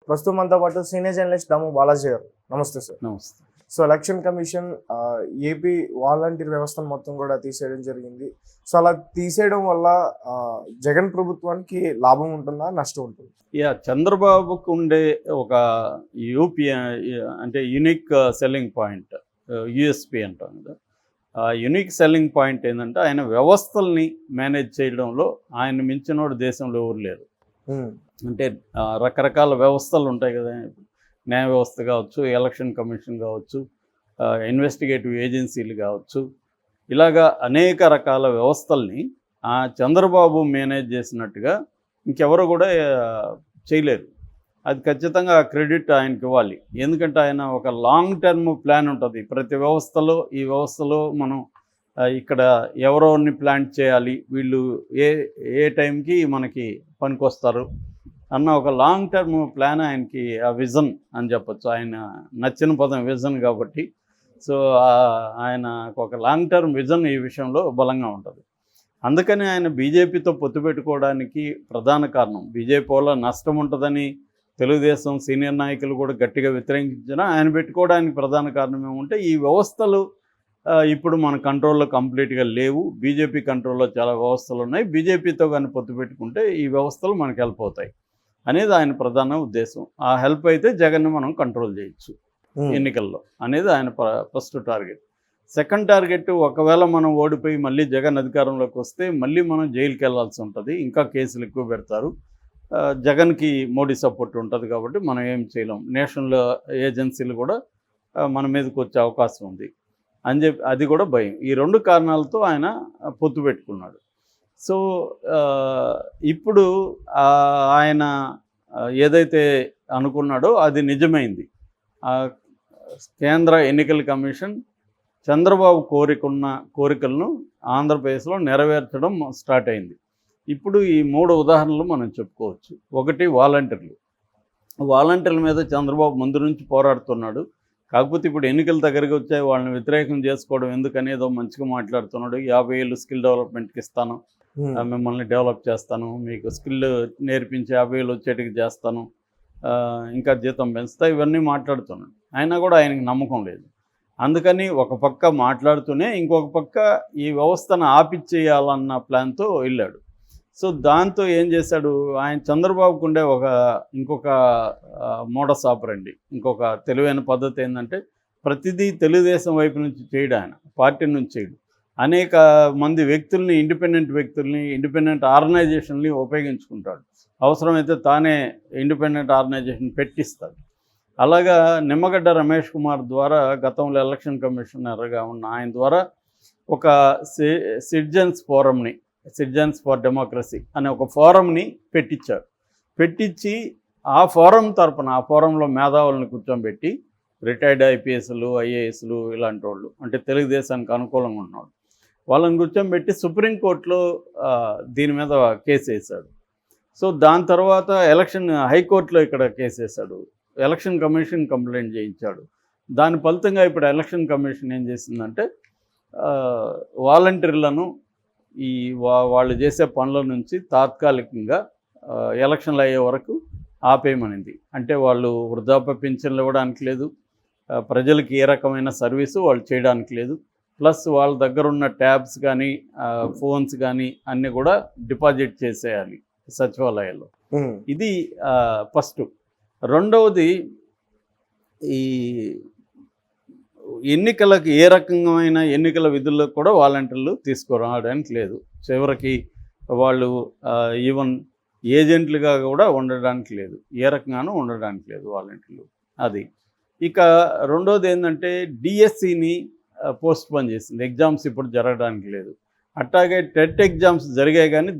ప్రస్తుతం మనతో పాటు సీనియర్ జర్నలిస్ట్ దాము బాలాజీ గారు. నమస్తే సార్. నమస్తే. So election commission AP volunteer వ్యవస్థను మొత్తం కూడా తీసేయడం జరిగింది. సో అలా తీసేయడం వల్ల జగన్ ప్రభుత్వానికి లాభం ఉంటుందా, నష్టం ఉంటుందా? చంద్రబాబుకు ఉండే ఒక యూపీ అంటే యూనిక్ సెల్లింగ్ పాయింట్, యూఎస్పీ అంటాం కదా. ఆ యూనిక్ సెల్లింగ్ పాయింట్ ఏంటంటే ఆయన వ్యవస్థల్ని మేనేజ్ చేయడంలో ఆయన మించినోడు దేశంలో ఎవరు లేరు. అంటే రకరకాల వ్యవస్థలు ఉంటాయి కదా, న్యాయ వ్యవస్థ కావచ్చు, ఎలక్షన్ కమిషన్ కావచ్చు, ఇన్వెస్టిగేటివ్ ఏజెన్సీలు కావచ్చు, ఇలాగా అనేక రకాల వ్యవస్థల్ని చంద్రబాబు మేనేజ్ చేసినట్టుగా ఇంకెవరు కూడా చేయలేరు. అది ఖచ్చితంగా క్రెడిట్ ఆయనకి ఇవ్వాలి. ఎందుకంటే ఆయన ఒక లాంగ్ టర్మ్ ప్లాన్ ఉంటుంది ప్రతి వ్యవస్థలో. ఈ వ్యవస్థలో మనం ఇక్కడ ఎవరోని ప్లాన్ చేయాలి, వీళ్ళు ఏ టైంకి మనకి పనికొస్తారు అన్న ఒక లాంగ్ టర్మ్ ప్లాన్ ఆయనకి, ఆ విజన్ అని చెప్పచ్చు. ఆయన నచ్చిన పదం విజన్ కాబట్టి. సో ఆయన ఒక లాంగ్ టర్మ్ విజన్ ఈ విషయంలో బలంగా ఉంటుంది. అందుకని ఆయన బీజేపీతో పొత్తు పెట్టుకోవడానికి ప్రధాన కారణం, బీజేపీ వల్ల నష్టం ఉంటుందని తెలుగుదేశం సీనియర్ నాయకులు కూడా గట్టిగా వ్యతిరేకించినా ఆయన పెట్టుకోవడానికి ప్రధాన కారణం ఏమంటే ఈ వ్యవస్థలు ఇప్పుడు మన కంట్రోల్లో కంప్లీట్గా లేవు. బీజేపీ కంట్రోల్లో చాలా వ్యవస్థలు ఉన్నాయి. బీజేపీతో కానీ పొత్తు పెట్టుకుంటే ఈ వ్యవస్థలు మనకు హెల్ప్ అవుతాయి అనేది ఆయన ప్రధాన ఉద్దేశం. ఆ హెల్ప్ అయితే జగన్ని మనం కంట్రోల్ చేయొచ్చు ఎన్నికల్లో అనేది ఆయన ఫస్ట్ టార్గెట్. సెకండ్ టార్గెట్, ఒకవేళ మనం ఓడిపోయి మళ్ళీ జగన్ అధికారంలోకి వస్తే మళ్ళీ మనం జైలుకి వెళ్లాల్సి ఉంటుంది, ఇంకా కేసులు ఎక్కువ పెడతారు, జగన్కి మోడీ సపోర్ట్ ఉంటుంది కాబట్టి మనం ఏం చేయలేం, నేషనల్ ఏజెన్సీలు కూడా మన మీదకి వచ్చే అవకాశం ఉంది అని చెప్పి అది కూడా భయం. ఈ రెండు కారణాలతో ఆయన పొత్తు పెట్టుకున్నాడు. సో ఇప్పుడు ఆయన ఏదైతే అనుకున్నాడో అది నిజమైంది. కేంద్ర ఎన్నికల కమిషన్ చంద్రబాబు కోరికలను ఆంధ్రప్రదేశ్లో నెరవేర్చడం స్టార్ట్ అయింది. ఇప్పుడు ఈ 3 ఉదాహరణలు మనం చెప్పుకోవచ్చు. ఒకటి వాలంటీర్ల మీద చంద్రబాబు ముందు నుంచి పోరాడుతున్నాడు. కాకపోతే ఇప్పుడు ఎన్నికల దగ్గరికి వచ్చాయి, వాళ్ళని వ్యతిరేకం చేసుకోవడం ఎందుకని ఏదో మంచిగా మాట్లాడుతున్నాడు. 50 ఏళ్ళు స్కిల్ డెవలప్మెంట్కి ఇస్తాను, మిమ్మల్ని డెవలప్ చేస్తాను, మీకు స్కిల్ నేర్పించి 50 ఏళ్ళు వచ్చేటికి చేస్తాను, ఇంకా జీతం పెంచుతా, ఇవన్నీ మాట్లాడుతున్నాడు. అయినా కూడా ఆయనకి నమ్మకం లేదు. అందుకని ఒక పక్క మాట్లాడుతూనే ఇంకొక పక్క ఈ వ్యవస్థను ఆపిచ్చేయాలన్న ప్లాన్తో వెళ్ళాడు. సో దాంతో ఏం చేశాడు ఆయన, చంద్రబాబుకు ఉండే ఇంకొక మోడస్ ఆపరండి, ఇంకొక తెలివైన పద్ధతి ఏంటంటే ప్రతిదీ తెలుగుదేశం వైపు నుంచి చేయడు, ఆయన పార్టీ నుంచి చేయడు. అనేక మంది వ్యక్తుల్ని, ఇండిపెండెంట్ ఆర్గనైజేషన్ని ఉపయోగించుకుంటాడు. అవసరమైతే తానే ఇండిపెండెంట్ ఆర్గనైజేషన్ పెట్టిస్తాడు. అలాగా నిమ్మగడ్డ రమేష్ కుమార్ ద్వారా గతంలో ఎలక్షన్ కమిషనర్గా ఉన్న ఆయన ద్వారా ఒక సిటిజన్స్ ఫర్ డెమోక్రసీ అనే ఒక ఫోరంని పెట్టించి ఆ ఫోరం తరపున, ఆ ఫోరంలో మేధావులను కూర్చోబెట్టి రిటైర్డ్ ఐపీఎస్లు, ఐఏఎస్లు ఇలాంటి వాళ్ళు, అంటే తెలుగుదేశానికి అనుకూలంగా ఉన్నవాళ్ళు, వాళ్ళని కూర్చోబెట్టి సుప్రీంకోర్టులో దీని మీద కేసు వేశాడు. సో దాని తర్వాత హైకోర్టులో ఇక్కడ కేసు వేశాడు, ఎలక్షన్ కమిషన్ కంప్లైంట్ చేయించాడు. దాని ఫలితంగా ఇప్పుడు ఎలక్షన్ కమిషన్ ఏం చేసిందంటే వాలంటీర్లను వాళ్ళు చేసే పనుల నుంచి తాత్కాలికంగా ఎలక్షన్లు అయ్యే వరకు ఆపేయమనింది. అంటే వాళ్ళు వృద్ధాప్య పింఛన్లు ఇవ్వడానికి లేదు, ప్రజలకు ఏ రకమైన సర్వీసు వాళ్ళు చేయడానికి లేదు, ప్లస్ వాళ్ళ దగ్గర ఉన్న ట్యాబ్స్ కానీ ఫోన్స్ కానీ అన్నీ కూడా డిపాజిట్ చేసేయాలి సచివాలయాల్లో. ఇది ఫస్ట్. రెండవది, ఈ ఎన్నికలకు ఏ రకమైన ఎన్నికల విధుల్లో కూడా వాలంటీర్లు తీసుకురావడానికి లేదు. చివరికి వాళ్ళు ఈవెన్ ఏజెంట్లుగా కూడా ఉండడానికి లేదు, ఏ రకంగానూ ఉండడానికి లేదు వాలంటీర్లు. అది. ఇక రెండోది ఏంటంటే డిఎస్సిని పోస్ట్పోన్ చేసింది, ఎగ్జామ్స్ ఇప్పుడు జరగడానికి లేదు. అట్లాగే టెట్ ఎగ్జామ్స్ జరిగాయి కానీ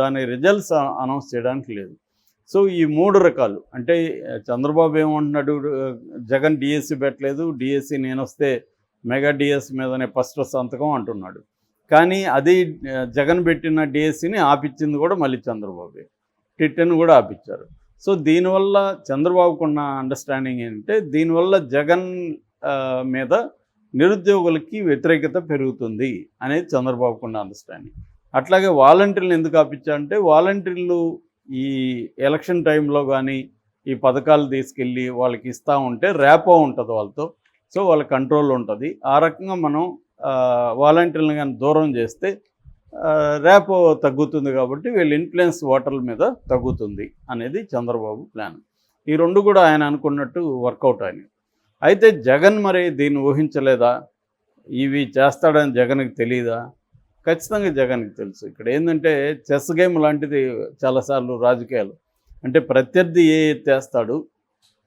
దాని రిజల్ట్స్ అనౌన్స్ చేయడానికి లేదు. సో ఈ 3 రకాలు, అంటే చంద్రబాబు ఏమంటున్నాడు, జగన్ డిఎస్సి పెట్టలేదు, డిఎస్సి నేను వస్తే మెగా డిఎస్సి మీదనే ఫస్ట్ సంతకం అంటున్నాడు. కానీ అది జగన్ పెట్టిన డిఎస్సిని ఆపిచ్చింది కూడా మళ్ళీ చంద్రబాబు, టిట్టెను కూడా ఆపిచ్చారు. సో దీనివల్ల చంద్రబాబుకున్న అండర్స్టాండింగ్ ఏంటంటే దీనివల్ల జగన్ మీద నిరుద్యోగులకి వ్యతిరేకత పెరుగుతుంది అనేది చంద్రబాబుకున్న అండర్స్టాండింగ్. అట్లాగే వాలంటీర్లు ఎందుకు ఆపించారంటే వాలంటీర్లు ఈ ఎలక్షన్ టైంలో కానీ ఈ పథకాలు తీసుకెళ్ళి వాళ్ళకి ఇస్తూ ఉంటే ర్యాపో ఉంటుంది వాళ్ళతో. సో వాళ్ళ కంట్రోల్ ఉంటుంది. ఆ రకంగా మనం వాలంటీర్లను కానీ దూరం చేస్తే ర్యాపో తగ్గుతుంది కాబట్టి వీళ్ళ ఇన్ఫ్లుయెన్స్ ఓటర్ల మీద తగ్గుతుంది అనేది చంద్రబాబు ప్లాన్. ఈ రెండు కూడా ఆయన అనుకున్నట్టు వర్కౌట్ అయినాయి. అయితే జగన్ మరి దీన్ని ఊహించలేదా? ఇవి చేస్తాడని జగన్కి తెలియదా? ఖచ్చితంగా జగన్కి తెలుసు. ఇక్కడ ఏంటంటే చెస్ గేమ్ లాంటిది చాలాసార్లు రాజకీయాలు. అంటే ప్రత్యర్థి ఏ ఎత్తేస్తాడు,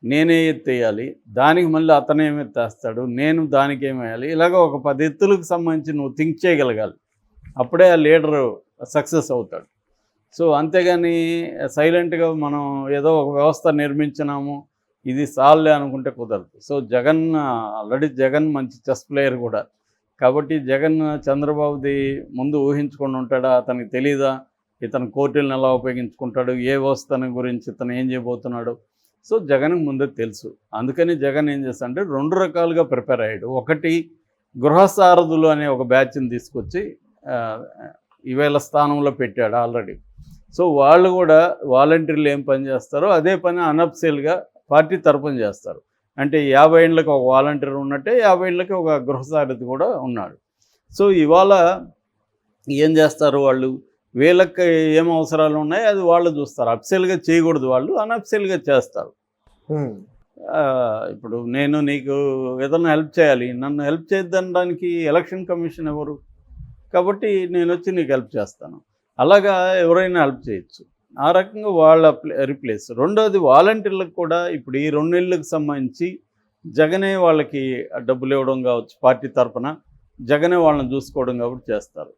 నేనే ఎత్తేయాలి, దానికి మళ్ళీ అతనేమి ఎత్తేస్తాడు, నేను దానికి ఏమేయాలి, ఇలాగ ఒక 10 ఎత్తులకు సంబంధించి నువ్వు థింక్ చేయగలగాలి. అప్పుడే ఆ లీడరు సక్సెస్ అవుతాడు. సో అంతేగాని సైలెంట్గా మనం ఏదో ఒక వ్యవస్థ నిర్మించినాము, ఇది సాల్లే అనుకుంటే కుదరదు. సో జగన్ ఆల్రెడీ జగన్ మంచి చెస్ ప్లేయర్ కూడా. కాబట్టి జగన్ చంద్రబాబుది ముందు ఊహించుకొని ఉంటాడా? అతనికి తెలీదా ఇతను కోర్టులను ఎలా ఉపయోగించుకుంటాడు, ఏ వ్యవస్థను గురించి ఇతను ఏం చేయబోతున్నాడు? సో జగన్కి ముందే తెలుసు. అందుకని జగన్ ఏం చేస్తాడంటే 2 రకాలుగా ప్రిపేర్ అయ్యాడు. ఒకటి, గృహసారథులు అనే ఒక బ్యాచ్ని తీసుకొచ్చి ఈవేళ స్థానంలో పెట్టాడు ఆల్రెడీ. సో వాళ్ళు కూడా వాలంటీర్లు ఏం పని చేస్తారో అదే పని అనఫ్సియల్గా పార్టీ తరపున చేస్తారు. అంటే 50 ఏళ్ళకి ఒక వాలంటీర్ ఉన్నట్టే 50 ఏళ్ళకి ఒక గృహసారథి కూడా ఉన్నాడు. సో ఇవాళ ఏం చేస్తారు వాళ్ళు? వీళ్ళకి ఏం అవసరాలు ఉన్నాయో అది వాళ్ళు చూస్తారు. అఫ్సియల్గా చేయకూడదు, వాళ్ళు అనఫ్సియల్గా చేస్తారు. ఇప్పుడు నేను నీకు ఏదైనా హెల్ప్ చేయాలి, నన్ను హెల్ప్ చేద్దనడానికి ఎలక్షన్ కమిషన్ ఎవరు? కాబట్టి నేను వచ్చి నీకు హెల్ప్ చేస్తాను. అలాగా ఎవరైనా హెల్ప్ చేయొచ్చు. ఆ రకంగా వాళ్ళ రిప్లేస్. రెండోది, వాలంటీర్లకు కూడా ఇప్పుడు ఈ 2 నెలలకు సంబంధించి జగనే వాళ్ళకి డబ్బులు ఇవ్వడం కావచ్చు, పార్టీ తరఫున జగనే వాళ్ళని చూసుకోవడం కాబట్టి చేస్తారు.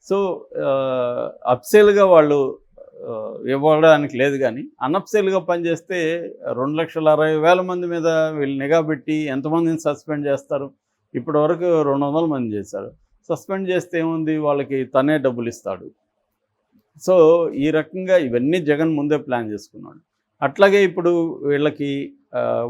సో అఫ్సియల్గా వాళ్ళు ఇవ్వడానికి లేదు, కానీ అనఫ్సియల్గా పనిచేస్తే 2,60,000 మంది మీద వీళ్ళు నిఘా పెట్టి ఎంతమందిని సస్పెండ్ చేస్తారు? ఇప్పటి వరకు 200 మంది చేశారు. సస్పెండ్ చేస్తే ఏముంది, వాళ్ళకి తనే డబ్బులు ఇస్తాడు. సో ఈ రకంగా ఇవన్నీ జగన్ ముందే ప్లాన్ చేసుకున్నాడు. అట్లాగే ఇప్పుడు వీళ్ళకి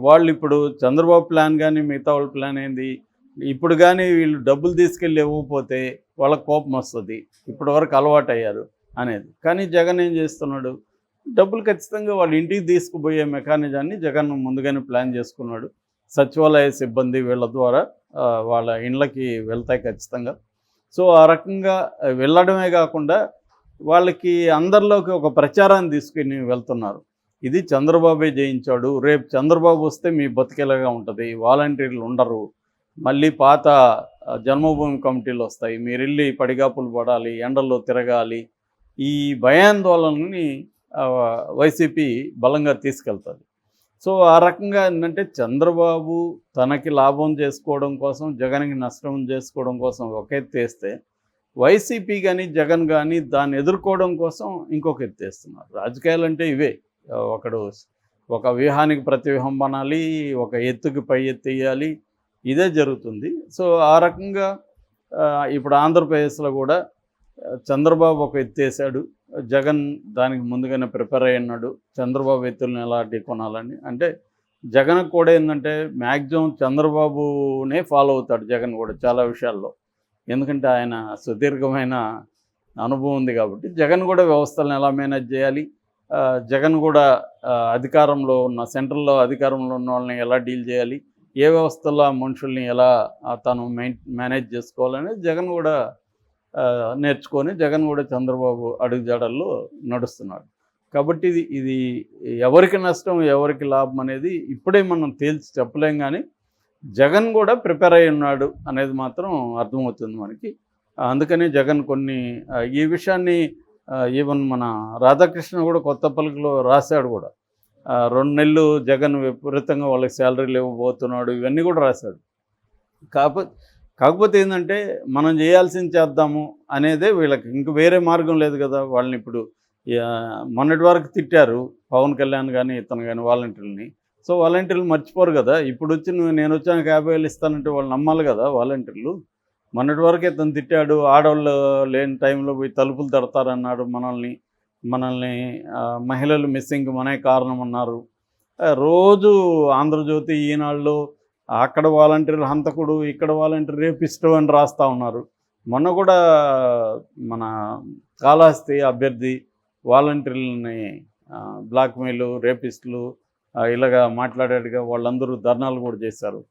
వాళ్ళు ఇప్పుడు చంద్రబాబు ప్లాన్ కానీ మిగతా వాళ్ళ ప్లాన్ ఏంది, ఇప్పుడు కానీ వీళ్ళు డబ్బులు తీసుకెళ్ళి ఇవ్వకపోతే వాళ్ళకి కోపం వస్తుంది, ఇప్పటి వరకు అలవాటు అయ్యారు అనేది. కానీ జగన్ ఏం చేస్తున్నాడు, డబ్బులు ఖచ్చితంగా వాళ్ళ ఇంటికి తీసుకుపోయే మెకానిజాన్ని జగన్ ముందుగానే ప్లాన్ చేసుకున్నాడు. సచివాలయ సిబ్బంది వీళ్ళ ద్వారా వాళ్ళ ఇండ్లకి వెళ్తాయి ఖచ్చితంగా. సో ఆ రకంగా వెళ్ళడమే కాకుండా వాళ్ళకి అందరిలోకి ఒక ప్రచారాన్ని తీసుకుని వెళ్తున్నారు. ఇది చంద్రబాబే జయించాడు, రేపు చంద్రబాబు వస్తే మీ బతికేలాగా ఉంటుంది, వాలంటీర్లు ఉండరు, మళ్ళీ పాత జన్మభూమి కమిటీలు వస్తాయి, మీరు వెళ్ళి పడిగాపులు పడాలి, ఎండల్లో తిరగాలి, ఈ భయాందోళనని వైసీపీ బలంగా తీసుకెళ్తుంది. సో ఆ రకంగా ఏంటంటే చంద్రబాబు తనకి లాభం చేసుకోవడం కోసం, జగన్కి నష్టం చేసుకోవడం కోసం ఒక ఎత్తు వేస్తే, వైసీపీ కానీ జగన్ కానీ దాన్ని ఎదుర్కోవడం కోసం ఇంకొక ఎత్తు వేస్తున్నారు. రాజకీయాలు అంటే ఇవే, ఒకడు ఒక వ్యూహానికి ప్రతివ్యూహం పనాలి, ఒక ఎత్తుకి పై ఎత్తు వేయాలి, ఇదే జరుగుతుంది. సో ఆ రకంగా ఇప్పుడు ఆంధ్రప్రదేశ్లో కూడా చంద్రబాబు ఒక ఎత్తు వేసాడు, జగన్ దానికి ముందుగానే ప్రిపేర్ అయి ఉన్నాడు, చంద్రబాబు ఎత్తులను ఎలా కొనాలని. అంటే జగన్ కూడా ఏంటంటే మ్యాక్సిమం చంద్రబాబునే ఫాలో అవుతాడు జగన్ కూడా చాలా విషయాల్లో. ఎందుకంటే ఆయన సుదీర్ఘమైన అనుభవం ఉంది కాబట్టి జగన్ కూడా వ్యవస్థలను ఎలా మేనేజ్ చేయాలి, జగన్ కూడా అధికారంలో ఉన్న సెంట్రల్లో అధికారంలో ఉన్న వాళ్ళని ఎలా డీల్ చేయాలి, ఏ వ్యవస్థలో మనుషుల్ని ఎలా తను మేనేజ్ చేసుకోవాలనేది జగన్ కూడా నేర్చుకొని జగన్ కూడా చంద్రబాబు అడుగుజాడల్లో నడుస్తున్నాడు. కాబట్టి ఇది ఎవరికి నష్టం ఎవరికి లాభం అనేది ఇప్పుడే మనం తేల్చి చెప్పలేం, కానీ జగన్ కూడా ప్రిపేర్ అయి ఉన్నాడు అనేది మాత్రం అర్థమవుతుంది మనకి. అందుకని జగన్ కొన్ని ఈ విషయాన్ని ఈవెన్ మన రాధాకృష్ణ కూడా కొత్త పలుకులో రాశాడు కూడా, 2 నెలలు జగన్ విపరీతంగా వాళ్ళకి శాలరీలు ఇవ్వబోతున్నాడు, ఇవన్నీ కూడా రాశాడు. కాకపోతే ఏంటంటే మనం చేయాల్సింది చేద్దాము అనేదే వీళ్ళకి, ఇంక వేరే మార్గం లేదు కదా. వాళ్ళని ఇప్పుడు మొన్నటి వరకు తిట్టారు పవన్ కళ్యాణ్ కానీ ఇతను కానీ వాలంటీర్లని. సో వాలంటీర్లు మర్చిపోరు కదా, ఇప్పుడు వచ్చి నేను వచ్చాక 50,000 ఇస్తానంటే వాళ్ళు నమ్మాలి కదా వాలంటీర్లు. మొన్నటి వరకు ఇతను తిట్టాడు, ఆడవాళ్ళు లేని టైంలో పోయి తలుపులు తడతారన్నాడు, మనల్ని మహిళలు మిస్సింగ్ మనే కారణం అన్నారు. రోజు ఆంధ్రజ్యోతి, ఈనాళ్ళు అక్కడ వాలంటీర్లు హంతకుడు, ఇక్కడ వాలంటీర్ రేపిస్టు అని రాస్తూ ఉన్నారు. మొన్న కూడా మన కాళహస్తి అభ్యర్థి వాలంటీర్లని బ్లాక్మెయిల్, రేపిస్టులు, ఇలాగా మాట్లాడాడుగా, వాళ్ళందరూ ధర్నాలు కూడా చేశారు.